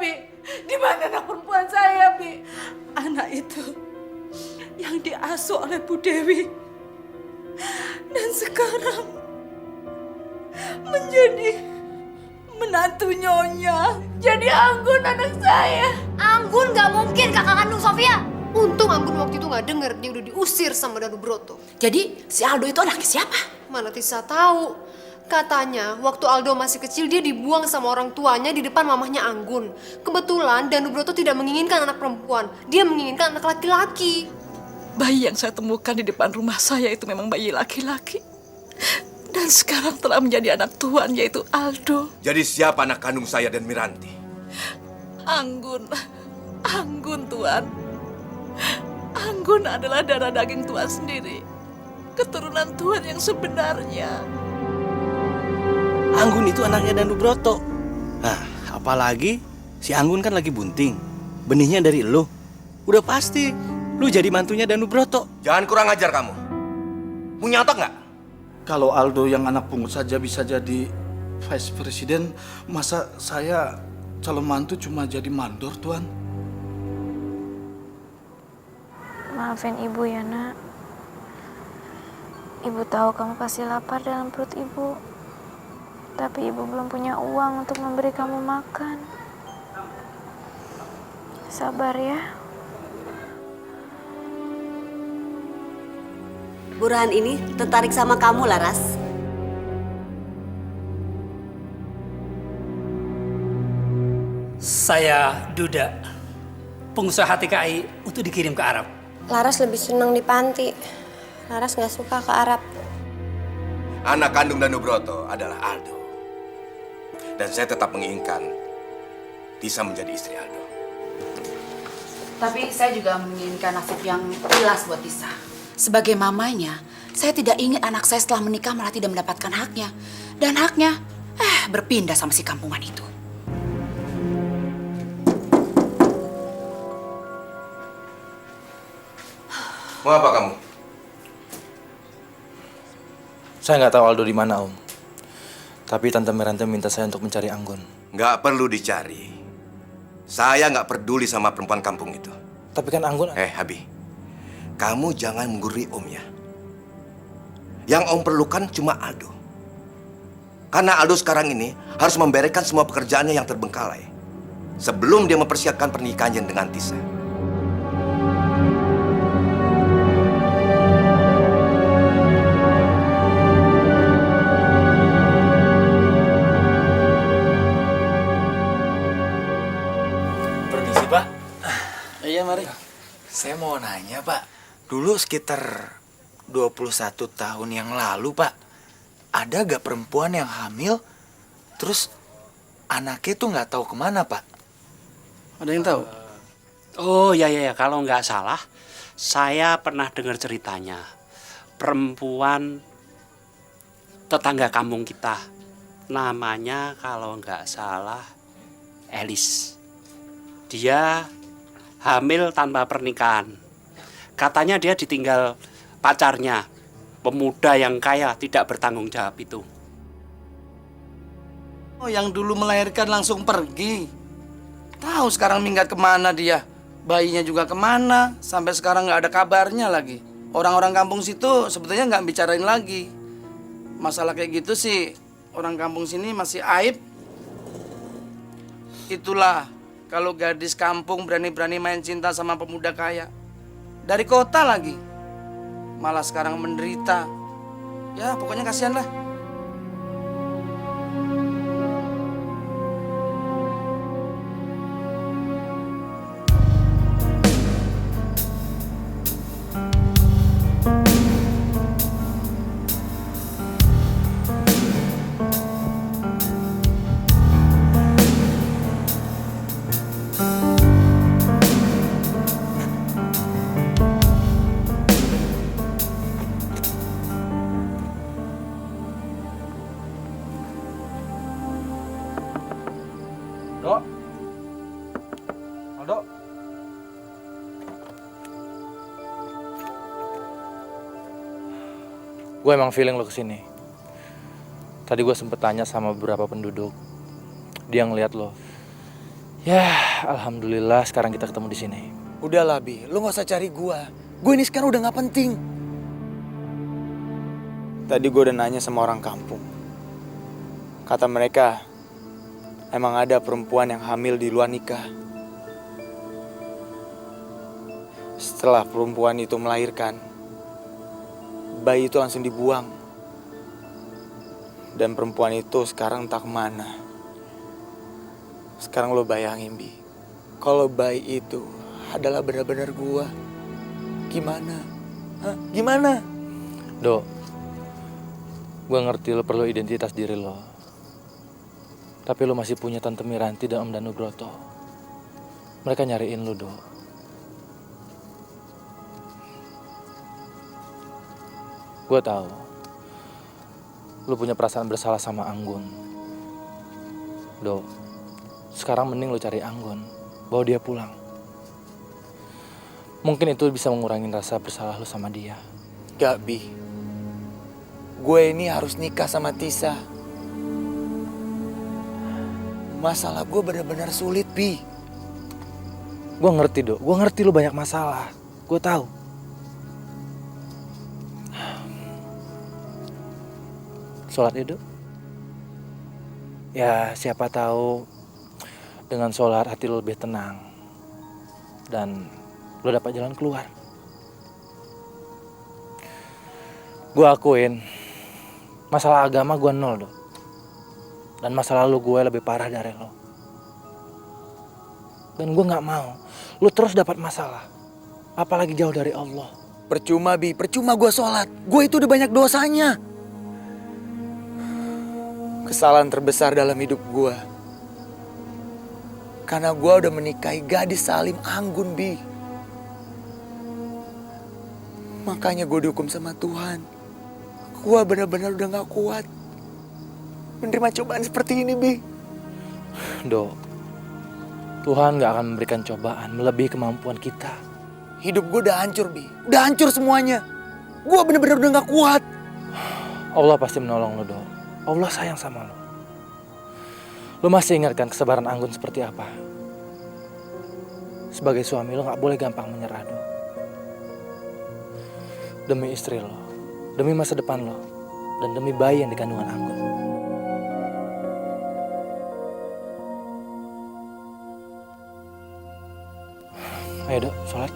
Bi? Di mana anak perempuan saya, Bi? Anak itu yang diasuh oleh Bu Dewi. Dan sekarang menjadi menantu Nyonya. Jadi Anggun anak saya. Anggun gak mungkin kakak kandung Sofia. Untung Anggun waktu itu gak denger dia udah diusir sama Danu Broto. Jadi si Aldo itu anaknya siapa? Mana Tisa tahu. Katanya waktu Aldo masih kecil dia dibuang sama orang tuanya di depan mamahnya Anggun. Kebetulan Danu Broto tidak menginginkan anak perempuan. Dia menginginkan anak laki-laki. Bayi yang saya temukan di depan rumah saya itu memang bayi laki-laki. Dan sekarang telah menjadi anak tuan, yaitu Aldo. Jadi siapa anak kandung saya dan Miranti? Anggun. Anggun, Tuan. Anggun adalah darah daging Tuan sendiri. Keturunan Tuan yang sebenarnya. Anggun itu anaknya Danu Broto. Nah, apalagi si Anggun kan lagi bunting. Benihnya dari lo. Udah pasti lu jadi mantunya Danu Broto. Jangan kurang ajar kamu. Punya otak nggak? Kalau Aldo yang anak pungut saja bisa jadi vice president, masa saya calon mantu cuma jadi mandor, Tuan? Maafin Ibu ya, Nak. Ibu tahu kamu pasti lapar dalam perut Ibu. Tapi Ibu belum punya uang untuk memberi kamu makan. Sabar ya. Burahan ini tertarik sama kamu, Laras. Saya Duda, pengusaha TKI untuk dikirim ke Arab. Laras lebih senang di panti. Laras nggak suka ke Arab. Anak kandung Danu Broto adalah Aldo. Dan saya tetap menginginkan Tisa menjadi istri Aldo. Tapi saya juga menginginkan nasib yang jelas buat Tisa. Sebagai mamanya, saya tidak ingin anak saya setelah menikah malah tidak mendapatkan haknya. Dan haknya, berpindah sama si kampungan itu. Mau apa kamu? Saya nggak tahu Aldo di mana, Om. Tapi Tante Mirante minta saya untuk mencari Anggun. Nggak perlu dicari. Saya nggak peduli sama perempuan kampung itu. Tapi kan Anggun... Abi. Kamu jangan menggurui Om ya. Yang Om perlukan cuma Aldo. Karena Aldo sekarang ini harus membereskan semua pekerjaannya yang terbengkalai. Sebelum dia mempersiapkan pernikahannya dengan Tisa. Permisi, Pak. Iya, mari. Saya mau nanya, Pak. Dulu sekitar 21 tahun yang lalu, Pak, ada gak perempuan yang hamil, terus anaknya tuh nggak tahu kemana, Pak? Ada yang tahu? Oh ya, kalau nggak salah, saya pernah dengar ceritanya. Perempuan tetangga kampung kita, namanya kalau nggak salah Elis. Dia hamil tanpa pernikahan. Katanya dia ditinggal pacarnya, pemuda yang kaya tidak bertanggung jawab itu. Oh, yang dulu melahirkan langsung pergi. Tahu sekarang minggat kemana dia. Bayinya juga kemana. Sampai sekarang nggak ada kabarnya lagi. Orang-orang kampung situ sebetulnya nggak bicarain lagi. Masalah kayak gitu sih, orang kampung sini masih aib. Itulah kalau gadis kampung berani-berani main cinta sama pemuda kaya. Dari kota lagi. Malah sekarang menderita. Ya pokoknya kasihan lah. Aldo. Gue emang feeling lo kesini. Tadi gue sempet tanya sama beberapa penduduk. Dia ngeliat lo. Ya, alhamdulillah sekarang kita ketemu di sini. Udahlah, Bi. Lu gak usah cari gua. Gue ini sekarang udah gak penting. Tadi gue udah nanya sama orang kampung. Kata mereka, emang ada perempuan yang hamil di luar nikah. Setelah perempuan itu melahirkan, bayi itu langsung dibuang. Dan perempuan itu sekarang entah kemana. Sekarang lo bayangin, Bi. Kalau bayi itu adalah benar-benar gua. Gimana? Hah? Gimana? Dok, gue ngerti lo perlu identitas diri lo. Tapi lo masih punya Tante Miranti dan Om Danugroto. Mereka nyariin lo, Dok. Gue tahu lo punya perasaan bersalah sama Anggun. Dok, sekarang mending lo cari Anggun, bawa dia pulang. Mungkin itu bisa mengurangi rasa bersalah lo sama dia. Gak, Bi. Gue ini harus nikah sama Tisa. Masalah gue benar-benar sulit, Bi. Gue ngerti, Dok. Gue ngerti lo banyak masalah. Gue tahu. Sholat ya, Dok? Ya, siapa tahu dengan sholat hati lo lebih tenang. Dan lo dapat jalan keluar. Gue akuin, masalah agama gue nol, Dok. Dan masa lalu gue lebih parah dari lo. Dan gue gak mau lo terus dapat masalah. Apalagi jauh dari Allah. Percuma, Bi. Percuma gue sholat. Gue itu udah banyak dosanya. Kesalahan terbesar dalam hidup gue. Karena gue udah menikahi gadis Salim Anggun, Bi. Makanya gue dihukum sama Tuhan. Gue benar-benar udah gak kuat menerima cobaan seperti ini, Bi. Dok, Tuhan gak akan memberikan cobaan melebihi kemampuan kita. Hidup gue udah hancur, Bi. Udah hancur semuanya. Gue benar-benar udah gak kuat. Allah pasti menolong lo, Dok. Allah sayang sama lo. Lo masih ingatkan kesabaran Anggun seperti apa? Sebagai suami lo gak boleh gampang menyerah, Dok. Demi istri lo, demi masa depan lo, dan demi bayi yang dikandungan Anggun. Ayo, Dok, sholat.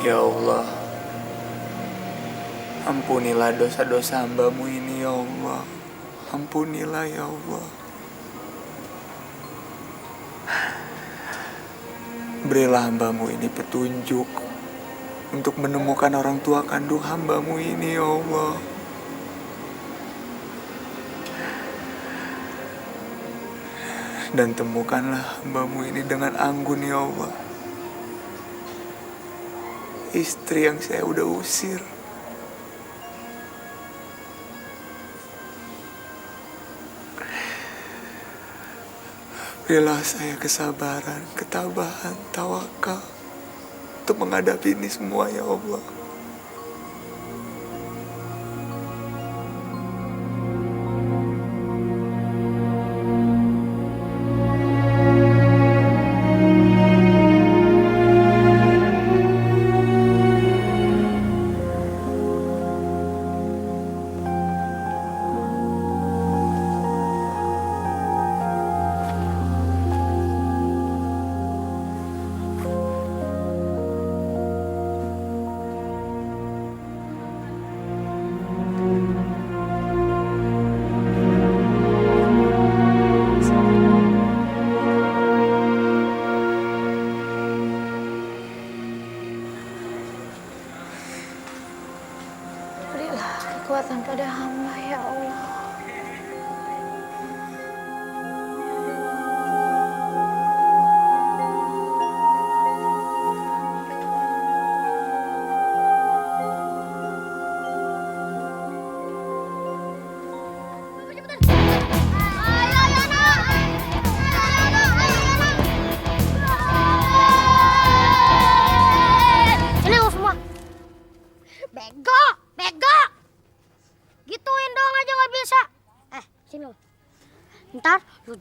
Ya Allah, ampunilah dosa-dosa hamba-Mu ini, ya Allah. Ampunilah, ya Allah. Berilah hamba-Mu ini petunjuk untuk menemukan orang tua kandung hamba-Mu ini, ya Allah. Dan temukanlah hamba-Mu ini dengan Anggun, ya Allah. Istri yang saya udah usir. Berilah saya kesabaran, ketabahan, tawakal untuk menghadapi ini semua, ya Allah.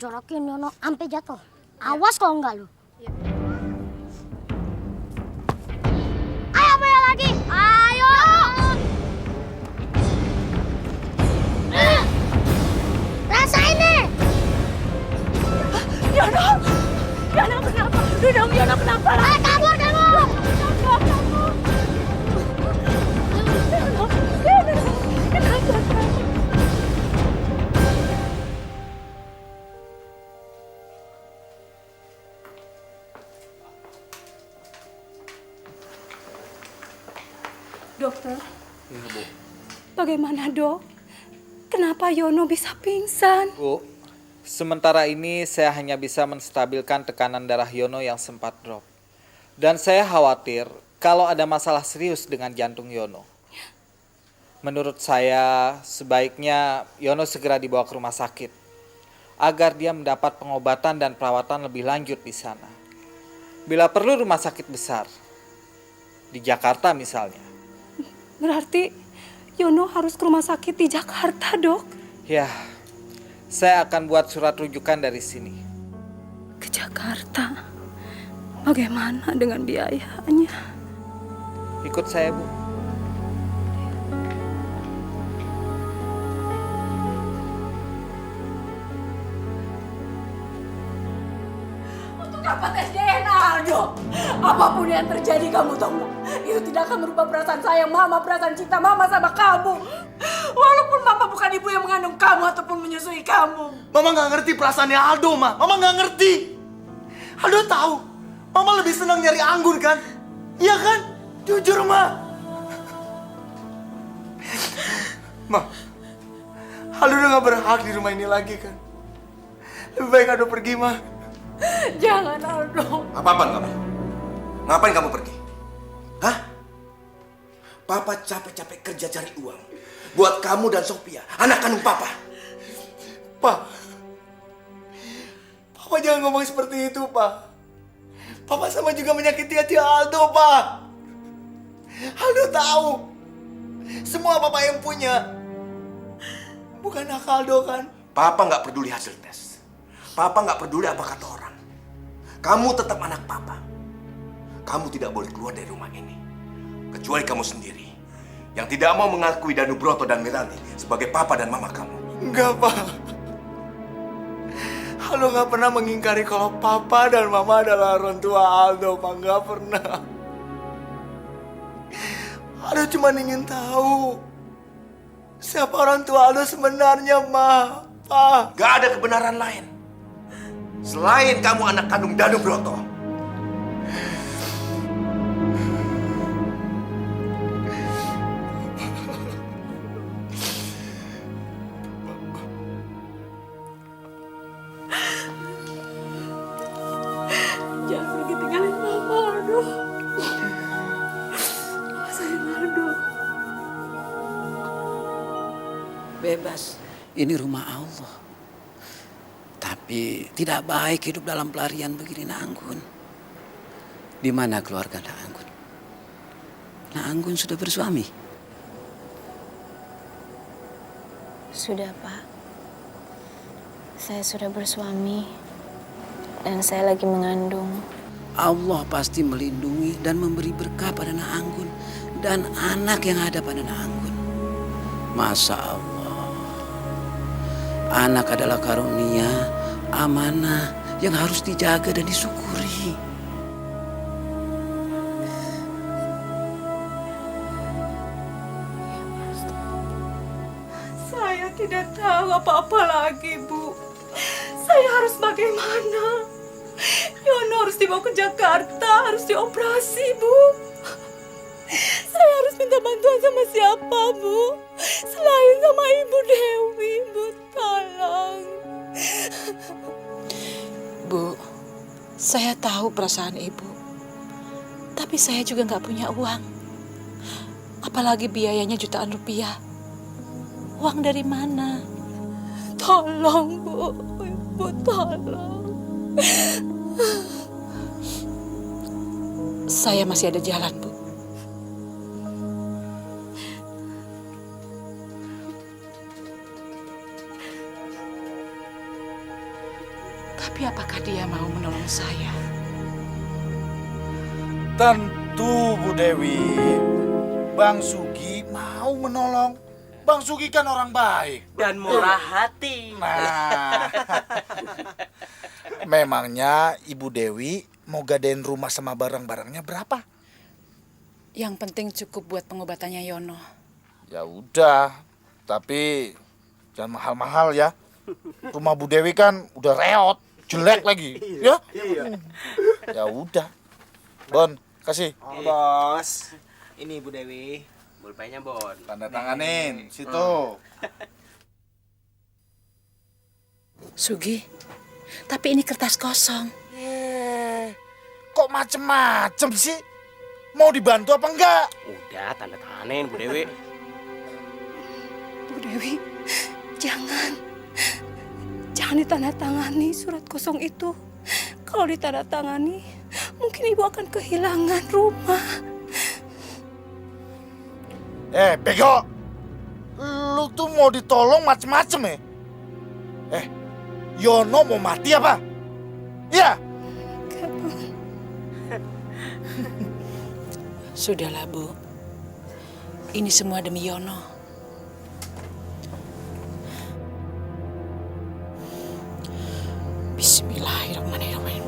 jorokin Yono sampai jatuh. Awas kalau enggak lu. Ayo Bella lagi. Ayo. Rasain nih. Yono! Yono kenapa? Dudung, Yono kenapa? Ayo kabur kamu. Dokter, bagaimana dok? Kenapa Yono bisa pingsan? Bu, sementara ini saya hanya bisa menstabilkan tekanan darah Yono yang sempat drop. Dan saya khawatir kalau ada masalah serius dengan jantung Yono. Menurut saya, sebaiknya Yono segera dibawa ke rumah sakit agar dia mendapat pengobatan dan perawatan lebih lanjut di sana. Bila perlu rumah sakit besar, di Jakarta misalnya. Berarti Yono harus ke rumah sakit di Jakarta, dok? Ya, saya akan buat surat rujukan dari sini. Ke Jakarta? Bagaimana dengan biayanya? Ikut saya, Bu. Untuk apa tes DNA, Aldo? Apapun yang terjadi kamu tahu nggak? Itu tidak akan merubah perasaan sayang Mama, perasaan cinta Mama sama kamu. Walaupun Mama bukan ibu yang mengandung kamu ataupun menyusui kamu. Mama nggak ngerti perasaannya Aldo, Ma. Mama nggak ngerti. Aldo tahu. Mama lebih senang nyari anggur kan? Iya kan? Jujur, Ma. Ma, Aldo udah gak berhak di rumah ini lagi kan? Lebih baik Aldo pergi, Ma. Jangan, Aldo. Apa-apaan kamu? Ngapain kamu pergi? Hah? Papa capek-capek kerja cari uang. Buat kamu dan Sophia, anak kandung Papa. Pak, Papa jangan ngomong seperti itu, Pak. Papa sama juga menyakiti hati Aldo, Pak. Aldo tahu. Semua Papa yang punya. Bukan hak Aldo, kan? Papa nggak peduli hasil tes. Papa nggak peduli apa kata orang. Kamu tetap anak Papa. Kamu tidak boleh keluar dari rumah ini. Kecuali kamu sendiri. Yang tidak mau mengakui Danu Broto dan Miranti sebagai Papa dan Mama kamu. Enggak, Pak. Aldo nggak pernah mengingkari kalau Papa dan Mama adalah orang tua Aldo, Pak. Nggak pernah. Aldo cuma ingin tahu siapa orang tua Aldo sebenarnya, Ma. Pak. Gak ada kebenaran lain. Selain kamu anak kandung Danu Broto. Jangan pergi tinggalin Mama, Aldo. Sayang Aldo. Bebas, ini rumah Allah. Tapi tidak baik hidup dalam pelarian begini, Nak Anggun. Di mana keluarga Nak Anggun? Nak Anggun sudah bersuami? Sudah, Pak. Saya sudah bersuami dan saya lagi mengandung. Allah pasti melindungi dan memberi berkah pada Nak Anggun dan anak yang ada pada Nak Anggun. Masya Allah. Anak adalah karunia, amanah yang harus dijaga dan disyukuri. Saya tidak tahu apa-apa lagi, Bu. Saya harus bagaimana? Yono harus dibawa ke Jakarta, harus dioperasi, Bu. Saya harus minta bantuan sama siapa, Bu? Selain sama Ibu Dewi, Bu, tolong. Bu, saya tahu perasaan Ibu. Tapi saya juga nggak punya uang. Apalagi biayanya jutaan rupiah. Uang dari mana? Tolong, Bu. Ibu, tolong. Saya masih ada jalan, Bu. apakah dia mau menolong saya? Tentu, Bu Dewi. Bang Sugi mau menolong. Bang Sugi kan orang baik. Dan murah hati. Nah, memangnya Ibu Dewi mau gadein rumah sama barang-barangnya berapa? Yang penting cukup buat pengobatannya Yono. Ya udah, tapi jangan mahal-mahal ya. Rumah Bu Dewi kan udah reot, jelek lagi, ya? Ya udah. Bon, kasih. Oh, bos. Ini Bu Dewi. Pulpennya, Bon. Tanda tanganin, situ. Sugi, tapi ini kertas kosong. Kok macem-macem sih? Mau dibantu apa enggak? Udah, tanda tanganin, Bu Dewi. Bu Dewi, jangan. Jangan ditandatangani surat kosong itu. Kalau ditandatangani, mungkin ibu akan kehilangan rumah. Bego! Lu tuh mau ditolong macem-macem ya? Yono mau mati apa? Iya? Sudahlah, Bu. Ini semua demi Yono. Bismillahirrahmanirrahim.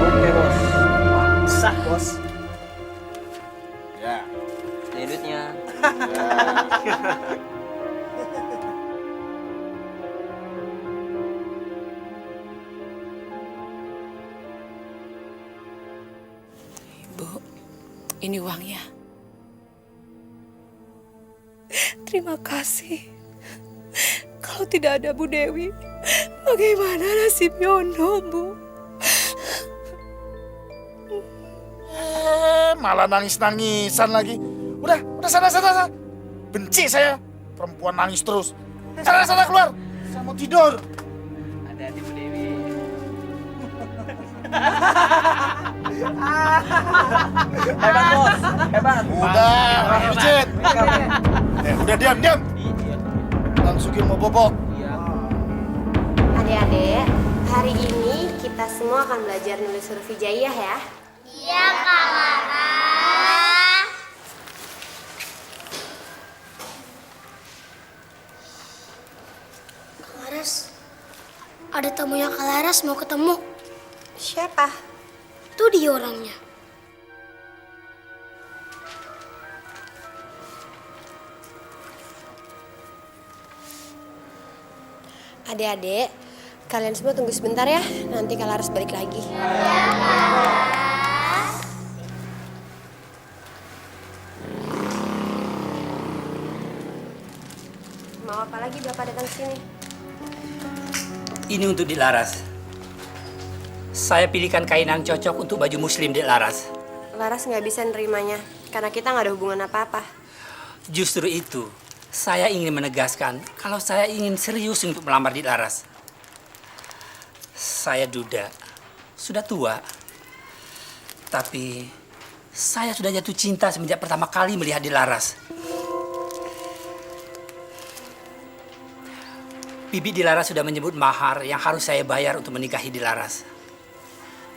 Oke, bos. Sah, bos. Ya. Ini duitnya. Bu, ini uangnya. Terima kasih. Kalau tidak ada Bu Dewi, bagaimana nasib Yono, Bu? Malah nangis-nangisan lagi. Udah sana. Benci saya perempuan nangis terus. Sana keluar. Saya mau tidur. Hati-hati, Bu Dewi. Hebat, bos. Hebat. Udah, pijit. Udah diam. Bang Sugi mau bobok. Adik-adik, hari ini kita semua akan belajar nulis huruf hijaiyah ya. Iya, Kak Laras. Kak Laras, ada tamunya Kak Laras mau ketemu. Siapa? Tuh dia orangnya. Adik-adik, kalian semua tunggu sebentar ya. Nanti Kak Laras balik lagi. Mau apa lagi Bapak datang sini? Ini untuk Dik Laras. Saya pilihkan kain yang cocok untuk baju muslim Dik Laras. Laras nggak bisa nerimanya, karena kita nggak ada hubungan apa-apa. Justru itu, saya ingin menegaskan kalau saya ingin serius untuk melamar Dik Laras. Saya duda, sudah tua. Tapi saya sudah jatuh cinta semenjak pertama kali melihat Dik Laras. Bibi Dik Laras sudah menyebut mahar yang harus saya bayar untuk menikahi Dik Laras.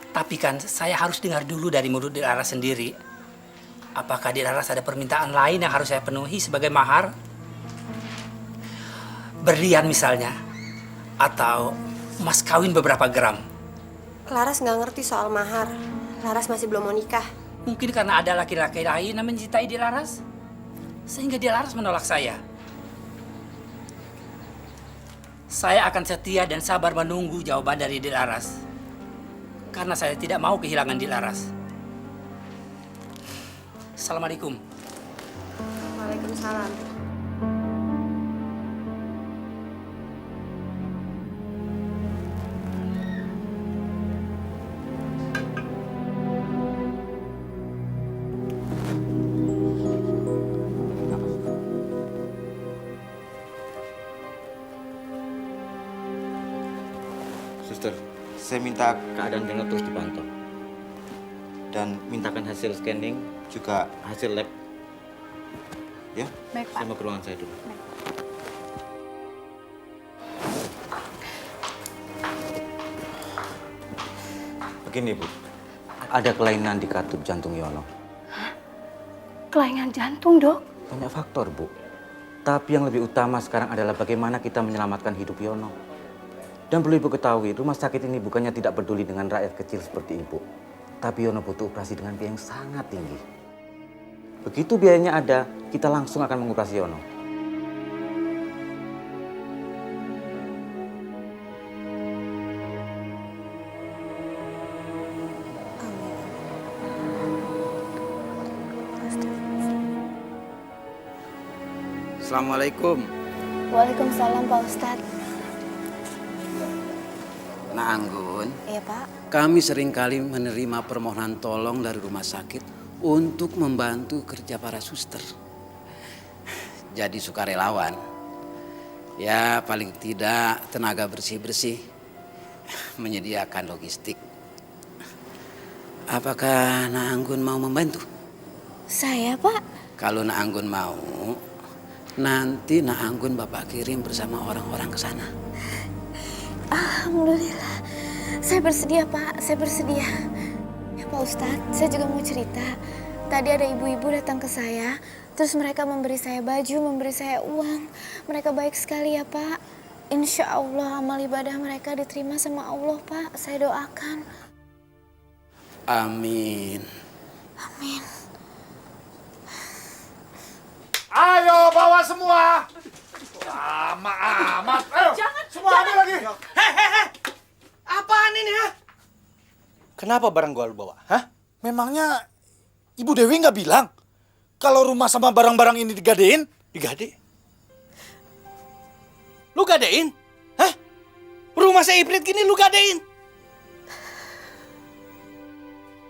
Tapi kan saya harus dengar dulu dari mulut Dik Laras sendiri. Apakah Dik Laras ada permintaan lain yang harus saya penuhi sebagai mahar? Berlian misalnya. Atau mas kawin beberapa gram. Laras nggak ngerti soal mahar. Laras masih belum mau nikah. Mungkin karena ada laki-laki lain yang mencintai Dik Laras. Sehingga Dik Laras menolak saya. Saya akan setia dan sabar menunggu jawaban dari Dik Laras. Karena saya tidak mau kehilangan Dik Laras. Assalamualaikum. Waalaikumsalam. Suster, saya minta keadaan Yono terus dipantau. dan mintakan hasil scanning juga hasil lab. Ya, Baik, Pak. saya mau ke ruangan saya dulu. Begini Bu, ada kelainan di katup jantung Yono. Kelainan jantung, Dok? Banyak faktor Bu, tapi yang lebih utama sekarang adalah bagaimana kita menyelamatkan hidup Yono. Dan perlu Ibu ketahui, rumah sakit ini bukannya tidak peduli dengan rakyat kecil seperti Ibu, tapi Yono butuh operasi dengan biaya yang sangat tinggi. Begitu biayanya ada, kita langsung akan mengoperasi Yono. Assalamualaikum. Waalaikumsalam Pak Ustadz. Nah Anggun, Iya Pak. kami seringkali menerima permohonan tolong dari rumah sakit untuk membantu kerja para suster. Jadi sukarelawan. Ya paling tidak tenaga bersih-bersih, menyediakan logistik. Apakah Nak Anggun mau membantu? Saya Pak. Kalau Nak Anggun mau, nanti Nak Anggun Bapak kirim bersama orang-orang ke sana. Alhamdulillah. Saya bersedia Pak, saya bersedia. Ya Pak Ustadz, saya juga mau cerita. Tadi ada ibu-ibu datang ke saya, terus mereka memberi saya baju, memberi saya uang. Mereka baik sekali ya Pak. Insya Allah amal ibadah mereka diterima sama Allah Pak. Saya doakan. Amin. Amin. Ayo bawa semua. Lama amat. Ayo. Semua ambil lagi. Hehehe. Apaan ini ya? Kenapa barang gua lu bawa? Hah? Memangnya Ibu Dewi nggak bilang kalau rumah sama barang-barang ini digadein? Digade? Lu gadein? Hah? Rumah saya Iprit gini lu gadein?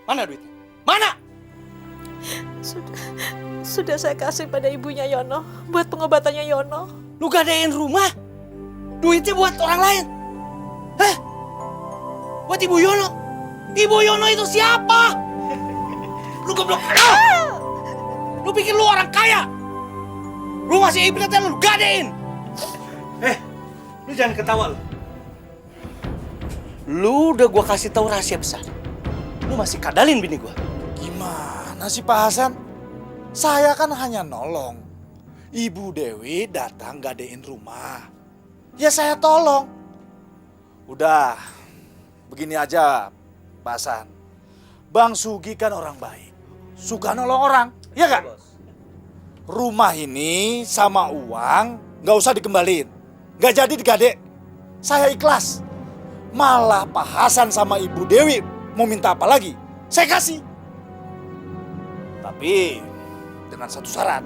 Mana duitnya? Mana? Sudah saya kasih pada ibunya Yono buat pengobatannya Yono. Lu gadein rumah? Duitnya buat orang lain? Hah? Buat Ibu Yono? Ibu Yono itu siapa? Lu goblok. Lu pikir lu orang kaya? Lu masih Iprit yang lu gadein? Lu jangan ketawa lu. Lu udah gua kasih tahu rahasia besar. Lu masih kadalin bini gua. Gimana sih Pak Hasan? Saya kan hanya nolong. Ibu Dewi datang gadein rumah. Ya saya tolong. Udah, begini aja Pak Hasan. Bang Sugi kan orang baik. Suka nolong orang, iya gak? Rumah ini sama uang gak usah dikembalin. Gak jadi digade. Saya ikhlas. Malah Pak Hasan sama Ibu Dewi mau minta apa lagi, saya kasih. Tapi dengan satu syarat.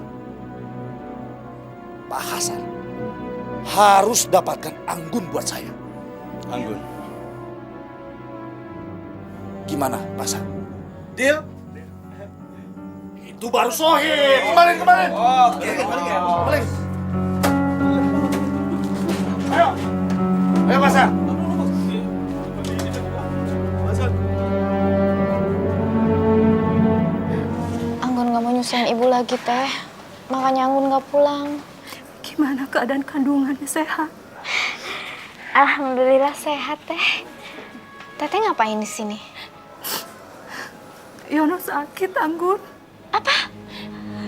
Pak Hasan harus dapatkan Anggun buat saya. Anggun. Gimana Pak Hasan? Deal? Itu baru sohib. Kembali. Oke, kembali. Ayo Pak Hasan. Anggun gak mau nyusahin ibu lagi teh. Makanya Anggun gak pulang. Gimana keadaan kandungannya, sehat? Alhamdulillah sehat teh. Teteh ngapain di sini? Yono sakit, Anggun. Apa?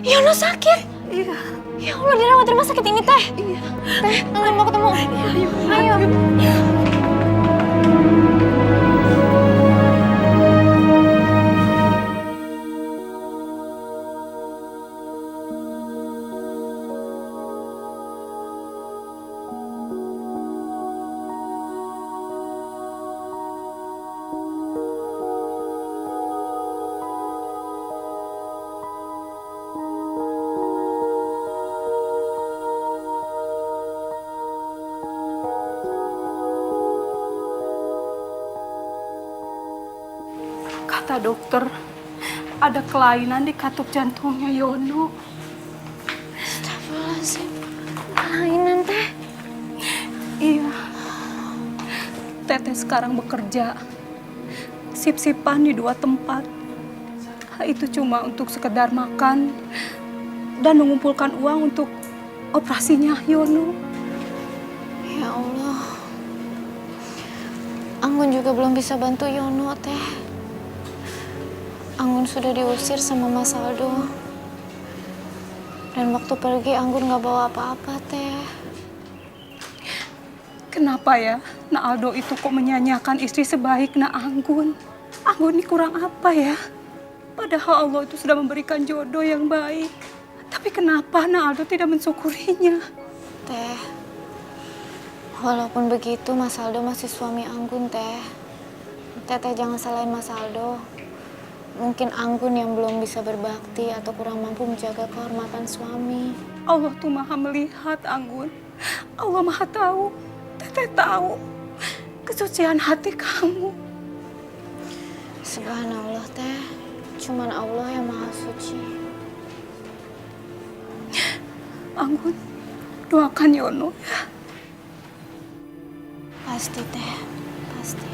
Yono sakit? Iya. Ya Allah, dirawat rumah sakit ini teh. Iya. Teh, Anggun mau ketemu. Ayo. Kata dokter, ada kelainan di katup jantungnya Yono. Astagfirullahaladzim. Kelainan teh? Iya. Teteh sekarang bekerja. Sip-sipan di 2 tempat. itu cuma untuk sekedar makan dan mengumpulkan uang untuk operasinya Yono. Ya Allah. Anggun juga belum bisa bantu Yono, Teh. Anggun sudah diusir sama Mas Aldo. Dan waktu pergi Anggun gak bawa apa-apa, Teh. Kenapa ya Nak Aldo itu kok menyanyiakan istri sebaik Nak Anggun? Anggun ini kurang apa ya? Padahal Allah itu sudah memberikan jodoh yang baik. Tapi kenapa Nak Aldo tidak mensyukurinya? Teh, walaupun begitu Mas Aldo masih suami Anggun, Teh. Teteh jangan salahin Mas Aldo. Mungkin Anggun yang belum bisa berbakti atau kurang mampu menjaga kehormatan suami. Allah tuh maha melihat, Anggun. Allah maha tahu. Teteh tahu kesucian hati kamu. Subhanallah, Teh. Cuman Allah yang maha suci. Anggun, doakan Yono ya. Pasti, Teh. Pasti.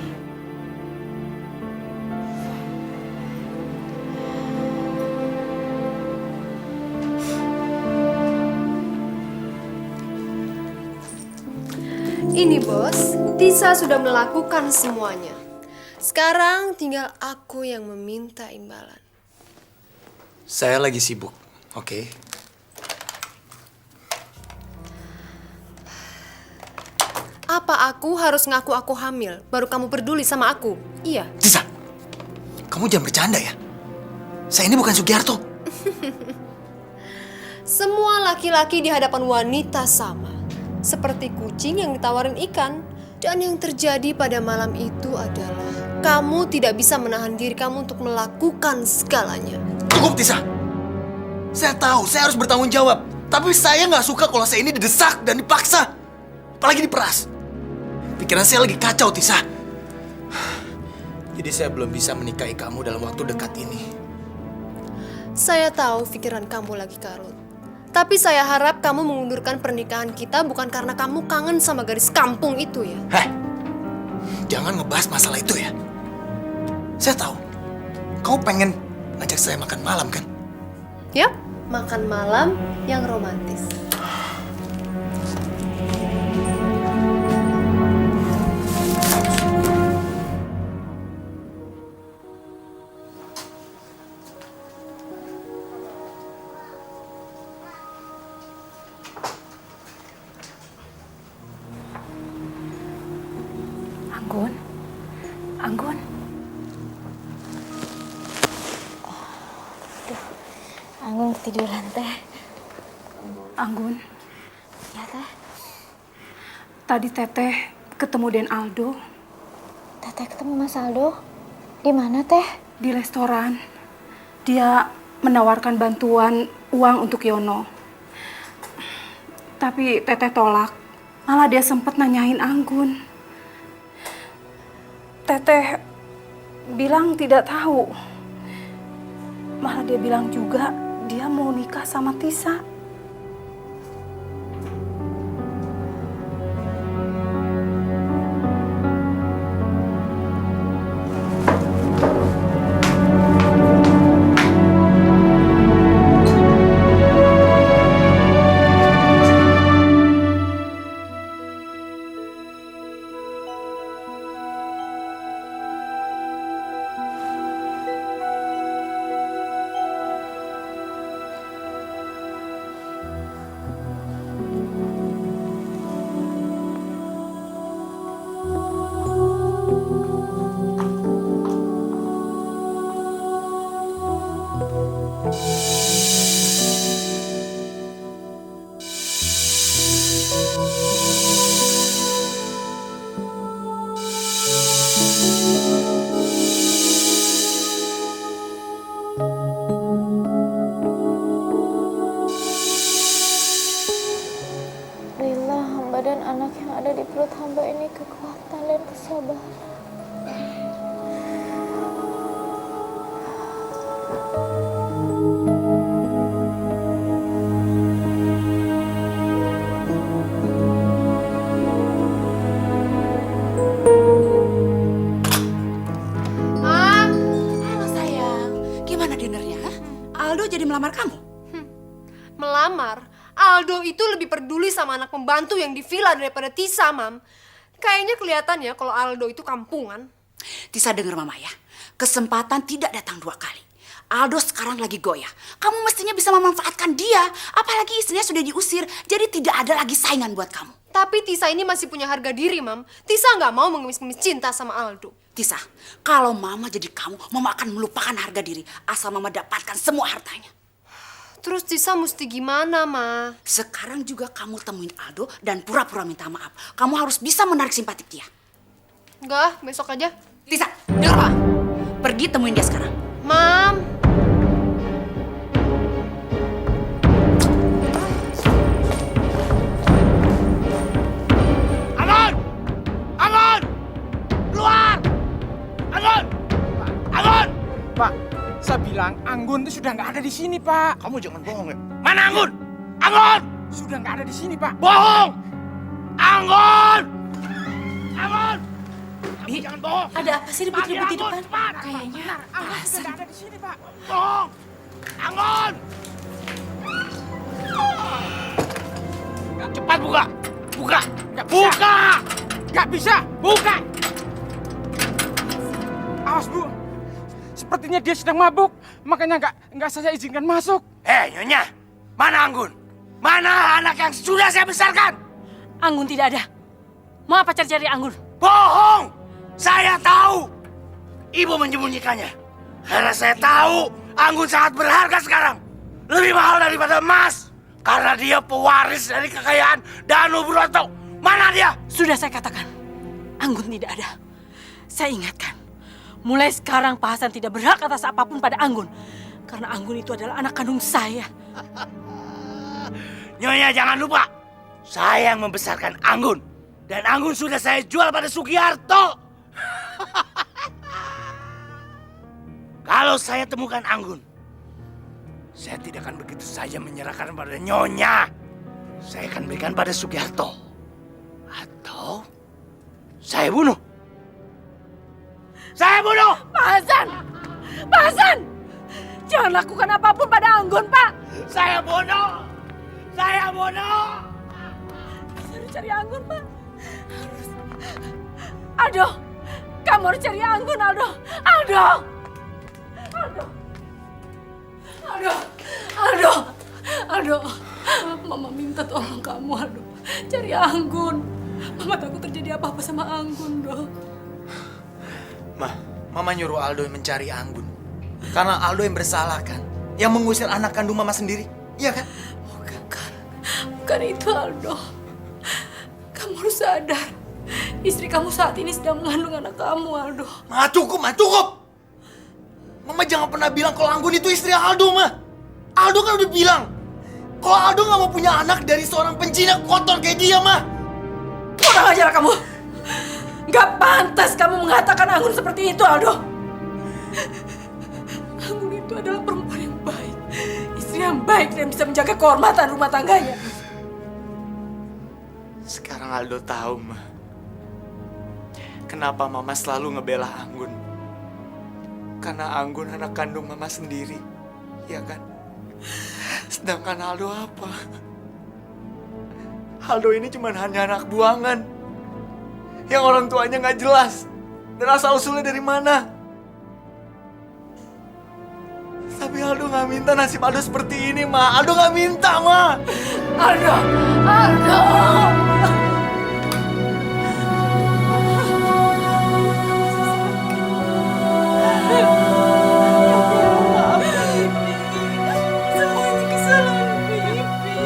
Ini bos, Tisa sudah melakukan semuanya. Sekarang tinggal aku yang meminta imbalan. Saya lagi sibuk, oke? Apa aku harus ngaku aku hamil, baru kamu peduli sama aku? Iya. Tisa, kamu jangan bercanda ya. Saya ini bukan Sugiarto. Semua laki-laki di hadapan wanita sama. Seperti kucing yang ditawarin ikan. Dan yang terjadi pada malam itu adalah kamu tidak bisa menahan diri kamu untuk melakukan segalanya. Cukup, Tisa. Saya tahu, saya harus bertanggung jawab. Tapi saya nggak suka kalau saya ini didesak dan dipaksa. Apalagi diperas. Pikiran saya lagi kacau, Tisa. Jadi saya belum bisa menikahi kamu dalam waktu dekat ini. Saya tahu pikiran kamu lagi karut. Tapi saya harap kamu mengundurkan pernikahan kita bukan karena kamu kangen sama gadis kampung itu ya. Heh, jangan ngebahas masalah itu ya. Saya tahu, kamu pengen ngajak saya makan malam kan? Yap, makan malam yang romantis. Anggun, Anggun. Anggun ketiduran, Teh. Anggun. Ya, Teh. Tadi Teteh ketemu Den Aldo. Teteh ketemu Mas Aldo? Di mana, Teh? Di restoran. Dia menawarkan bantuan uang untuk Yono. Tapi Teteh tolak. Malah dia sempat nanyain Anggun. Teteh bilang tidak tahu. Malah dia bilang juga dia mau nikah sama Tisa. Berilah hamba dan anak yang ada di perut hamba ini kekuatan dan kesabaran. Gimana dinernya? Aldo jadi melamar kamu? Melamar? Aldo itu lebih peduli sama anak pembantu yang di villa daripada Tisa, Mam. Kayaknya kelihatan ya kalau Aldo itu kampungan. Tisa dengar Mama ya. Kesempatan tidak datang 2 kali. Aldo sekarang lagi goyah. Kamu mestinya bisa memanfaatkan dia. Apalagi istrinya sudah diusir. Jadi tidak ada lagi saingan buat kamu. Tapi Tisa ini masih punya harga diri, Mam. Tisa nggak mau mengemis-ngemis cinta sama Aldo. Tisa, kalau Mama jadi kamu, Mama akan melupakan harga diri. Asal Mama dapatkan semua hartanya. Terus Tisa mesti gimana, Ma? Sekarang juga kamu temuin Aldo dan pura-pura minta maaf. Kamu harus bisa menarik simpatik dia. Enggak, besok aja. Tisa, dengar Mama. Pergi temuin dia sekarang. Mam. Anggun! Anggun! Keluar! Anggun! Anggun! Pak, saya bilang Anggun itu sudah nggak ada di sini, Pak. Kamu jangan bohong ya. Mana Anggun? Anggun! Sudah nggak ada di sini, Pak. Bohong! Anggun! Anggun! Bi, jangan bohong. ada apa sih ribut-ribut di depan? Kayaknya Anggun sudah nggak ada di sini, Pak. Bohong! Anggun! Cepat buka! Buka! Buka! Nggak bisa! Buka! Awas, Bu. Sepertinya dia sedang mabuk, makanya nggak saya izinkan masuk. Nyonya, mana Anggun? Mana anak yang sudah saya besarkan? Anggun tidak ada. Mau apa cari-cari Anggun? Bohong! Saya tahu. Ibu menyembunyikannya. Karena saya tahu Anggun sangat berharga sekarang. Lebih mahal daripada emas. Karena dia pewaris dari kekayaan Danu Broto. Mana dia? Sudah saya katakan, Anggun tidak ada. Saya ingatkan, mulai sekarang Pak Hasan tidak berhak atas apapun pada Anggun. Karena Anggun itu adalah anak kandung saya. Nyonya jangan lupa. Saya yang membesarkan Anggun. Dan Anggun sudah saya jual pada Sugiharto. Kalau saya temukan Anggun, saya tidak akan begitu saja menyerahkan pada Nyonya. Saya akan berikan pada Sugiharto. Atau saya bunuh. Saya bunuh! Pak Hasan! Pak Hasan! Jangan lakukan apapun pada Anggun, Pak! Saya bunuh! Saya bunuh! Saya harus cari Anggun, Pak. Aldo! Kamu harus cari Anggun, Aldo! Aldo! Aldo! Aldo! Aldo! Aldo! Mama minta tolong kamu, Aldo. Cari Anggun. Mama takut terjadi apa-apa sama Anggun, Dok. Mama nyuruh Aldo mencari Anggun. Karena Aldo yang bersalah kan? Yang mengusir anak kandung Mama sendiri. Iya kan? Bukan itu, Aldo. Kamu harus sadar. Istri kamu saat ini sedang mengandung anak kamu, Aldo. Cukup. Mama jangan pernah bilang kalau Anggun itu istri Aldo, Ma. Aldo kan udah bilang kalau Aldo gak mau punya anak dari seorang penjinak kotor kayak dia, Ma. Kurang ajar kamu. Gak pantas kamu mengatakan Anggun seperti itu, Aldo. Anggun itu adalah perempuan yang baik. Istri yang baik dan bisa menjaga kehormatan rumah tangganya. Sekarang Aldo tahu, Ma. Kenapa Mama selalu ngebela Anggun. Karena Anggun anak kandung Mama sendiri. Iya kan? Sedangkan Aldo apa? Aldo ini cuma hanya anak buangan. Yang orang tuanya nggak jelas. Dan asal-usulnya dari mana. Tapi Aldo nggak minta nasib Aldo seperti ini, Ma. Aldo nggak minta, Ma. Aldo! Aldo! Semua ini kesalahan Bibi.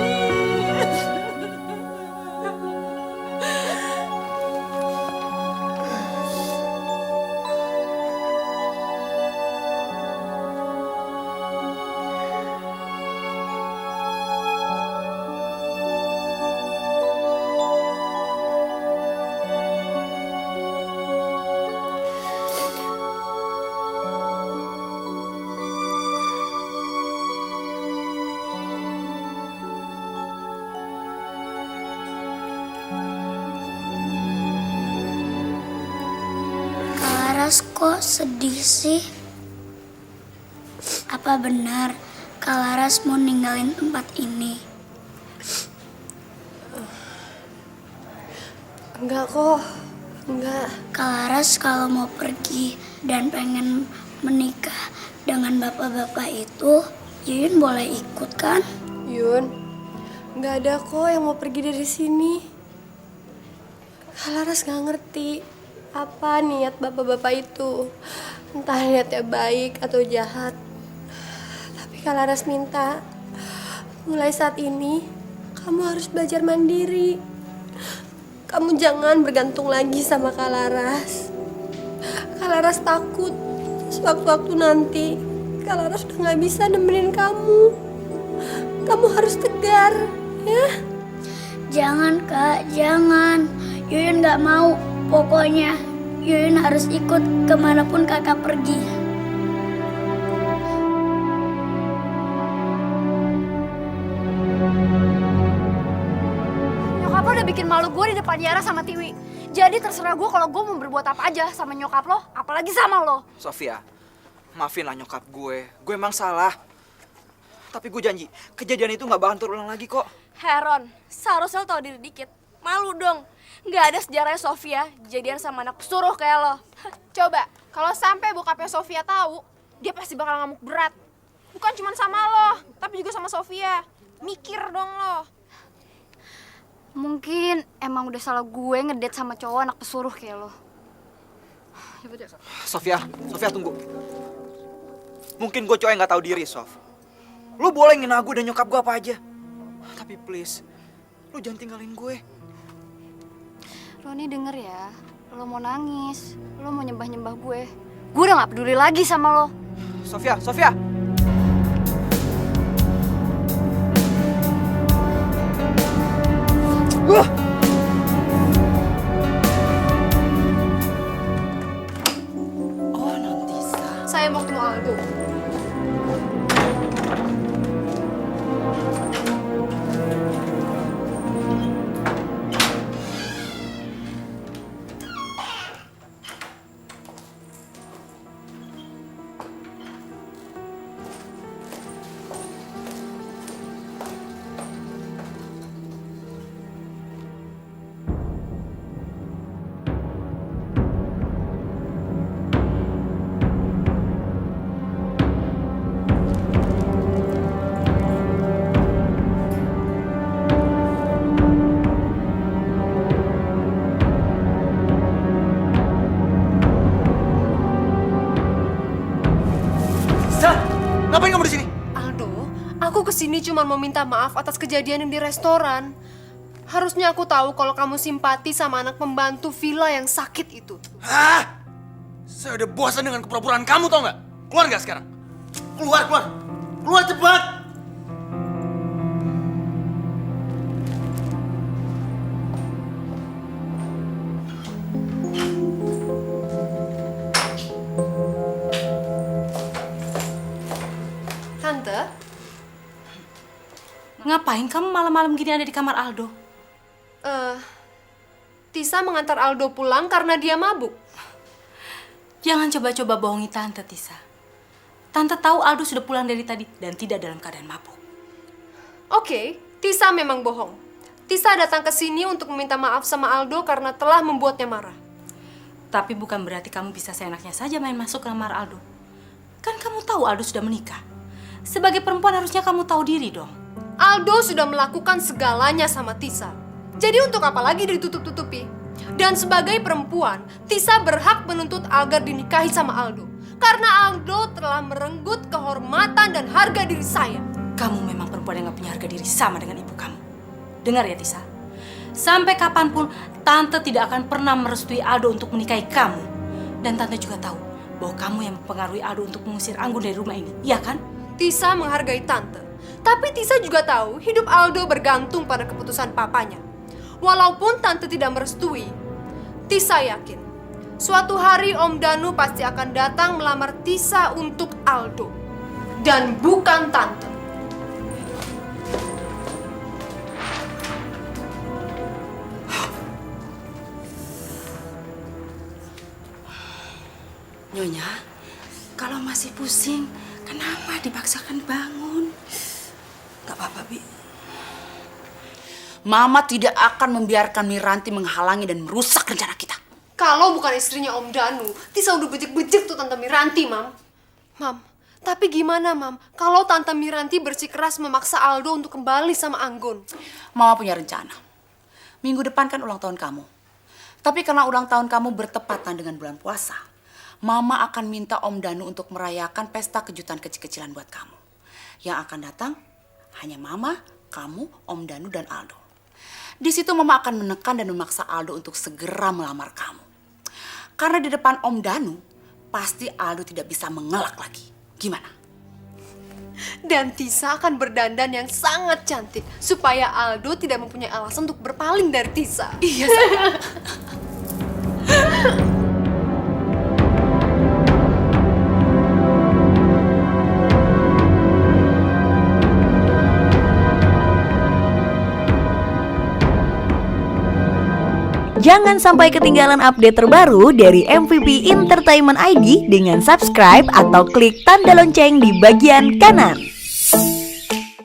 Laras kok sedih sih? Apa benar Kak Laras mau ninggalin tempat ini? Enggak kok, enggak. Kak Laras kalau mau pergi dan pengen menikah dengan bapak-bapak itu, Yuyun boleh ikut kan? Yun, enggak ada kok yang mau pergi dari sini. Kak Laras gak ngerti apa niat bapak-bapak itu. Entah niatnya baik atau jahat. Tapi Kak Laras minta, mulai saat ini kamu harus belajar mandiri. Kamu jangan bergantung lagi sama Kak Laras. Kak Laras takut sewaktu-waktu nanti Kak Laras udah gak bisa nemenin kamu. Kamu harus tegar, ya? Jangan Kak, jangan. Yuyun gak mau. Pokoknya Yuyun harus ikut kemanapun kakak pergi. Nyokap lo udah bikin malu gue di depan Yara sama Tiwi. Jadi terserah gue kalau gue mau berbuat apa aja sama nyokap lo, apalagi sama lo. Sofia, maafin lah nyokap gue emang salah. Tapi gue janji, kejadian itu gak bakal terulang lagi kok. Heron, seharusnya lo tau diri dikit. Malu dong. Nggak ada sejarahnya Sofia jadian sama anak pesuruh kayak lo. Coba, kalau sampai bokapnya Sofia tahu, dia pasti bakal ngamuk berat. Bukan cuma sama lo, tapi juga sama Sofia. Mikir dong lo. Mungkin emang udah salah gue ngedate sama cowok anak pesuruh kayak lo. Sofia tunggu. Mungkin gue cowok yang gak tahu diri, Sof. Lu boleh ngina gue dan nyokap gue apa aja. Tapi please, lu jangan tinggalin gue. Roni denger ya, lo mau nangis, lo mau nyembah-nyembah gue udah gak peduli lagi sama lo. Sofia! Oh, Nontisa. Saya mau ketemu Aldo. Ngapain kamu di sini? Aldo, aku kesini cuma mau minta maaf atas kejadian yang di restoran. Harusnya aku tahu kalau kamu simpati sama anak pembantu villa yang sakit itu. Hah? Saya udah bosan dengan kepura-puraan kamu, tau nggak? Keluar nggak sekarang? Keluar cepat! Tante, Ngapain kamu malam-malam gini ada di kamar Aldo? Tisa mengantar Aldo pulang karena dia mabuk. Jangan coba-coba bohongi Tante, Tisa. Tante tahu Aldo sudah pulang dari tadi dan tidak dalam keadaan mabuk. Oke, Tisa memang bohong. Tisa datang ke sini untuk meminta maaf sama Aldo karena telah membuatnya marah. Tapi bukan berarti kamu bisa seenaknya saja main masuk ke kamar Aldo. Kan kamu tahu Aldo sudah menikah. Sebagai perempuan harusnya kamu tahu diri dong. Aldo sudah melakukan segalanya sama Tisa. Jadi untuk apa lagi ditutup-tutupi? Dan sebagai perempuan, Tisa berhak menuntut agar dinikahi sama Aldo. Karena Aldo telah merenggut kehormatan dan harga diri saya. Kamu memang perempuan yang gak punya harga diri sama dengan ibu kamu. Dengar ya Tisa, sampai kapanpun Tante tidak akan pernah merestui Aldo untuk menikahi kamu. Dan Tante juga tahu bahwa kamu yang mempengaruhi Aldo untuk mengusir Anggun dari rumah ini, iya kan? Tisa menghargai Tante. Tapi Tisa juga tahu hidup Aldo bergantung pada keputusan papanya. Walaupun Tante tidak merestui, Tisa yakin suatu hari Om Danu pasti akan datang melamar Tisa untuk Aldo. Dan bukan Tante. Nyonya, kalau masih pusing, kenapa dipaksakan bangun. Gak apa-apa, Bi. Mama tidak akan membiarkan Miranti menghalangi dan merusak rencana kita. Kalau bukan istrinya Om Danu, Tisa udah bejek-bejek tuh Tante Miranti, Mam. Mam, tapi gimana, Mam? Kalau Tante Miranti bersikeras memaksa Aldo untuk kembali sama Anggun? Mama punya rencana. Minggu depan kan ulang tahun kamu. Tapi karena ulang tahun kamu bertepatan dengan bulan puasa, Mama akan minta Om Danu untuk merayakan pesta kejutan kecil-kecilan buat kamu. Yang akan datang hanya Mama, kamu, Om Danu, dan Aldo. Di situ Mama akan menekan dan memaksa Aldo untuk segera melamar kamu. Karena di depan Om Danu, pasti Aldo tidak bisa mengelak lagi. Gimana? Dan Tisa akan berdandan yang sangat cantik supaya Aldo tidak mempunyai alasan untuk berpaling dari Tisa. Iya, sayang. Jangan sampai ketinggalan update terbaru dari MVP Entertainment ID dengan subscribe atau klik tanda lonceng di bagian kanan.